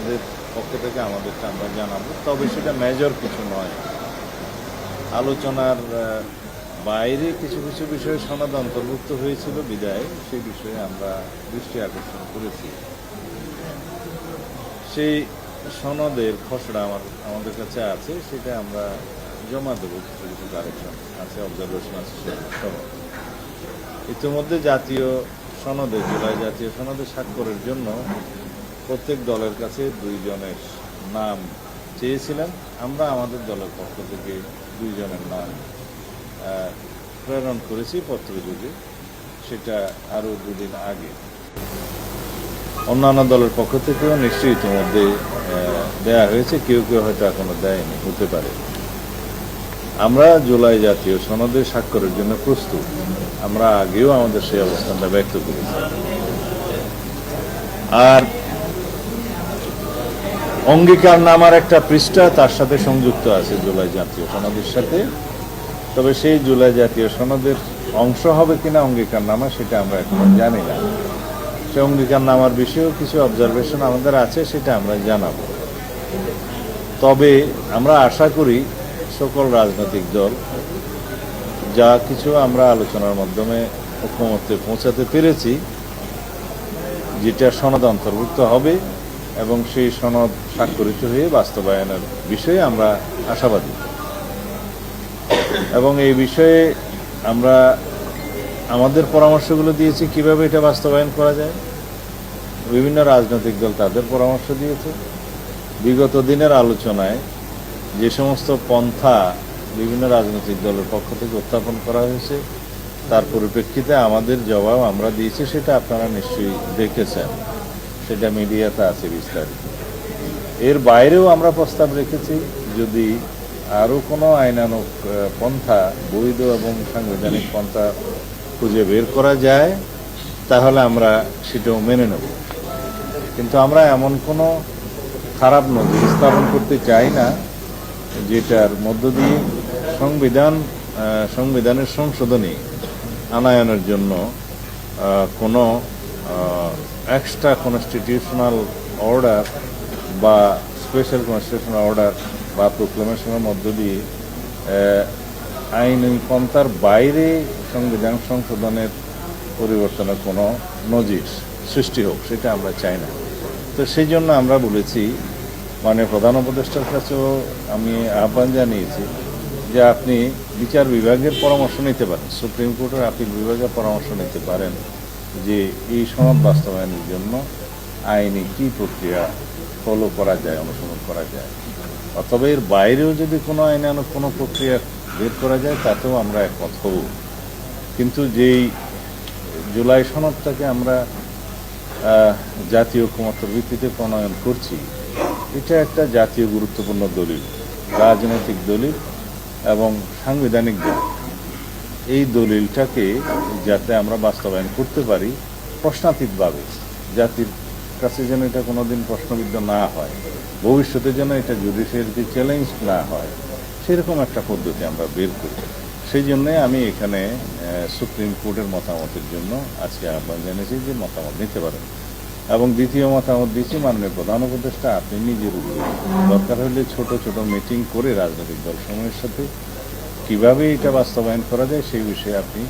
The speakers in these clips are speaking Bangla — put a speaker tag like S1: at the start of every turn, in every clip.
S1: আমাদের পক্ষ থেকে আমাদেরটা আমরা জানাবো, তবে সেটা মেজর কিছু নয়। আলোচনার বাইরে কিছু কিছু বিষয়ে সনদ অন্তর্ভুক্ত হয়েছিল বিদায় সেই বিষয়ে আমরা দৃষ্টি আকর্ষণ করেছি। সেই সনদের খসড়া আমাদের কাছে আছে, সেটা আমরা জমা দেবো। কিছু কিছু কারেকশন আছে, অবজারভেশন আছে সহ। ইতিমধ্যে জাতীয় সনদে, জুলাই জাতীয় সনদে স্বাক্ষরের জন্য প্রত্যেক দলের কাছে 2 জনের নাম চেয়েছিলাম। আমরা আমাদের দলের পক্ষ থেকে 2 জনের নাম প্রেরণ করেছি পত্রযোগে, সেটা আরও 2 দিন আগে। অন্যান্য দলের পক্ষ থেকেও নিশ্চয়ই ইতিমধ্যে দেয়া হয়েছে, কেউ কেউ হয়তো এখনো দেয়নি, হতে পারে। আমরা জুলাই জাতীয় সনদে স্বাক্ষরের জন্য প্রস্তুত। আমরা আগেও আমাদের সেই অবস্থানটা ব্যক্ত করেছি। আর অঙ্গীকারনামার একটা পৃষ্ঠা তার সাথে সংযুক্ত আছে জুলাই জাতীয় সনদের সাথে। তবে সেই জুলাই জাতীয় সনদের অংশ হবে কিনা অঙ্গীকারনামা, সেটা আমরা এখনো জানি না। সে অঙ্গীকারনামার বিষয়েও কিছু অবজারভেশন আমাদের আছে, সেটা আমরা জানাবো। তবে আমরা আশা করি সকল রাজনৈতিক দল যা কিছু আমরা আলোচনার মাধ্যমে ঐক্যমত্যে পৌঁছাতে পেরেছি, যেটা সনদ অন্তর্ভুক্ত হবে এবং সেই সনদ স্বাক্ষরিত হয়ে বাস্তবায়নের বিষয়ে আমরা আশাবাদী। এবং এই বিষয়ে আমরা আমাদের পরামর্শগুলো দিয়েছি কিভাবে এটা বাস্তবায়ন করা যায়। বিভিন্ন রাজনৈতিক দল তাদের পরামর্শ দিয়েছে। বিগত দিনের আলোচনায় যে সমস্ত পন্থা বিভিন্ন রাজনৈতিক দলের পক্ষ থেকে উত্থাপন করা হয়েছে, তার পরিপ্রেক্ষিতে আমাদের জবাব আমরা দিয়েছি, সেটা আপনারা নিশ্চয়ই দেখেছেন, সেটা মিডিয়াতে আছে বিস্তারিত। এর বাইরেও আমরা প্রস্তাব রেখেছি, যদি আরও কোনো আইনানুগ পন্থা, বৈধ এবং সাংবিধানিক পন্থা খুঁজে বের করা যায়, তাহলে আমরা সেটাও মেনে নেব। কিন্তু আমরা এমন কোনো খারাপ নজির স্থাপন করতে চাই না যেটার মধ্য দিয়ে সংবিধানের সংশোধনী আনয়নের জন্য কোনো এক্সট্রা কনস্টিটিউশনাল অর্ডার বা স্পেশাল কনস্টিটিউশনাল অর্ডার বা প্রোক্লেমেশনের মধ্য দিয়ে আইনি পন্থার বাইরে সংবিধান সংশোধনের পরিবর্তনের কোনো নজির সৃষ্টি হোক, সেটা আমরা চাই না। তো সেই জন্য আমরা বলেছি, মানে প্রধান উপদেষ্টার কাছেও আমি আহ্বান জানিয়েছি যে আপনি বিচার বিভাগের পরামর্শ নিতে পারেন, সুপ্রিম কোর্টের আপিল বিভাগের পরামর্শ নিতে পারেন যে এই সনদ বাস্তবায়নের জন্য আইনি কী প্রক্রিয়া ফলো করা যায়, অনুসরণ করা যায়। অথবা এর বাইরেও যদি কোনো আইনানুগ কোনো প্রক্রিয়া বের করা যায়, তাতেও আমরা একমত হব। কিন্তু যেই জুলাই সনদটাকে আমরা জাতীয় ঐকমত্যের ভিত্তিতে প্রণয়ন করছি, এটা একটা জাতীয় গুরুত্বপূর্ণ দলিল, রাজনৈতিক দলিল এবং সাংবিধানিক দলিল। এই দলিলটাকে যাতে আমরা বাস্তবায়ন করতে পারি প্রশ্নাতীতভাবে, জাতির কাছে যেন এটা কোনোদিন প্রশ্নবিদ্ধ না হয়, ভবিষ্যতে যেন এটা জুডিশিয়ারিতে চ্যালেঞ্জ না হয়, সেরকম একটা পদ্ধতি আমরা বের করি। সেই জন্যে আমি এখানে সুপ্রিম কোর্টের মতামতের জন্য আজকে আহ্বান জানিয়েছি যে মতামত নিতে পারেন। এবং দ্বিতীয় মতামত দিচ্ছি, মাননীয় প্রধান উপদেষ্টা আপনি নিজের উদ্যোগে দরকার হলে ছোট ছোট মিটিং করে রাজনৈতিক দলসমূহের সাথে কিভাবে এটা বাস্তবায়ন করা যায় সেই বিষয়ে আপনি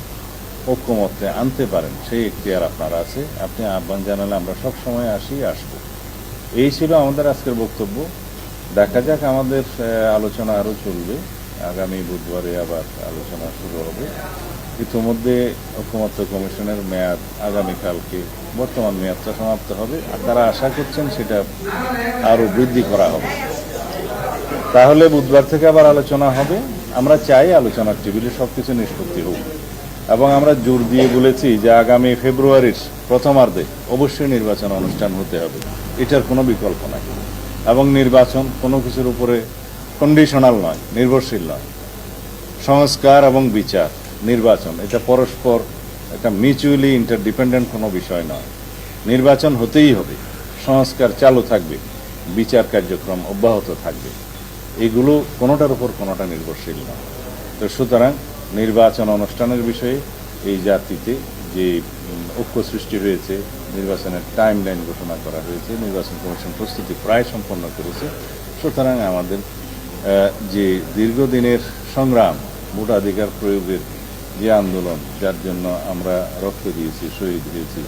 S1: ঐক্যমত্যে আনতে পারেন, সেই এখতিয়ার আপনার আছে। আপনি আহ্বান জানালে আমরা সব সময় আসব। এই ছিল আমাদের আজকের বক্তব্য। দেখা যাক, আমাদের আলোচনা আরও চলবে। আগামী বুধবারে আবার আলোচনা শুরু হবে। ইতিমধ্যে ঐকমত্য কমিশনের মেয়াদ আগামীকালকে, বর্তমান মেয়াদটা সমাপ্ত হবে, আর তারা আশা করছেন সেটা আরও বৃদ্ধি করা হবে। তাহলে বুধবার থেকে আবার আলোচনা হবে। আমরা চাই আলোচনার টেবিলে সব কিছু নিষ্পত্তি হোক, এবং আমরা জোর দিয়ে বলেছি যে আগামী ফেব্রুয়ারির প্রথমার্ধে অবশ্যই নির্বাচন অনুষ্ঠান হতে হবে, এটার কোনো বিকল্প নাই। এবং নির্বাচন কোনো কিছুর উপরে কন্ডিশনাল নয়, নির্ভরশীল নয়। সংস্কার এবং বিচার, নির্বাচন, এটা পরস্পর একটা মিউচুয়ালি ইন্টারডিপেন্ডেন্ট কোনো বিষয় নয়। নির্বাচন হতেই হবে, সংস্কার চালু থাকবে, বিচার কার্যক্রম অব্যাহত থাকবে। এগুলো কোনোটার উপর কোনোটা নির্ভরশীল নয়। তো সুতরাং নির্বাচন অনুষ্ঠানের বিষয়ে এই জাতিতে যে ঐক্য সৃষ্টি হয়েছে, নির্বাচনের টাইম লাইন ঘোষণা করা হয়েছে, নির্বাচন কমিশন প্রস্তুতি প্রায় সম্পন্ন করেছে। সুতরাং আমাদের যে দীর্ঘদিনের সংগ্রাম, ভোটাধিকার প্রয়োগের যে আন্দোলন, যার জন্য আমরা রক্ত দিয়েছি, শহীদ হয়েছি,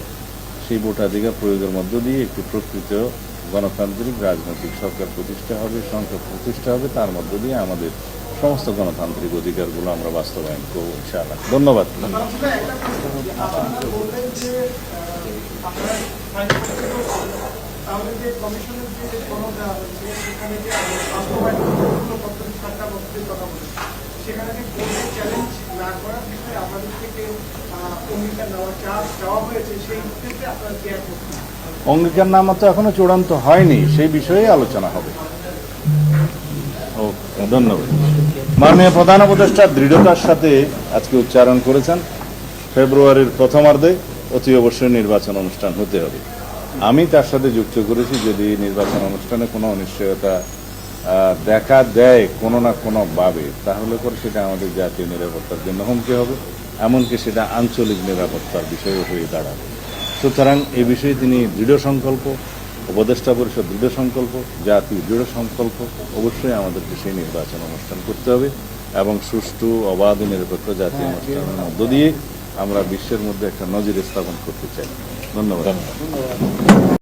S1: সেই ভোটাধিকার প্রয়োগের মধ্য দিয়ে একটি প্রকৃত গণতান্ত্রিক রাজনৈতিক সরকার প্রতিষ্ঠা হবে, সংসদ প্রতিষ্ঠা হবে। তার মধ্য দিয়ে আমাদের সমস্ত গণতান্ত্রিক অধিকারগুলো আমরা বাস্তবায়ন করবো ইনশাআল্লাহ। ধন্যবাদ।
S2: তাহলে যে কমিশনের যে গণনা দেওয়া হয়েছে সেখানে যে বাস্তবায়ন পদ্ধতি সরকার পদ্ধতির কথা বলেছে, সেখানে যে কোর্টে চ্যালেঞ্জ না করার বিষয়ে আপনাদের থেকে অঙ্গীকার নেওয়া চাওয়া হয়েছে, সেই ক্ষেত্রে আপনারা কি এক করছেন?
S1: অঙ্গীকার নামা তো এখনো চূড়ান্ত হয়নি, সেই বিষয়ে আলোচনা হবে। ধন্যবাদ। মাননীয় প্রধান উপদেষ্টা দৃঢ়তার সাথে আজকে উচ্চারণ করেছেন, ফেব্রুয়ারির প্রথমার্ধে অতি অবশ্যই নির্বাচন অনুষ্ঠান হতে হবে। আমি তার সাথে যুক্ত করেছি, যদি নির্বাচন অনুষ্ঠানে কোনো অনিশ্চয়তা দেখা দেয় কোনো না কোনোভাবে, তাহলে করে সেটা আমাদের জাতীয় নিরাপত্তার জন্য হুমকি হবে, এমনকি সেটা আঞ্চলিক নিরাপত্তার বিষয়ও হয়ে দাঁড়াবে। সুতরাং এ বিষয়ে তিনি দৃঢ় সংকল্প, উপদেষ্টা পরিষদ দৃঢ় সংকল্প, জাতীয় দৃঢ় সংকল্প। অবশ্যই আমাদেরকে সেই নির্বাচন অনুষ্ঠান করতে হবে এবং সুষ্ঠু, অবাধ, নিরপেক্ষ জাতীয় অনুষ্ঠানের মধ্য দিয়ে আমরা বিশ্বের মধ্যে একটা নজির স্থাপন করতে চাই। ধন্যবাদ।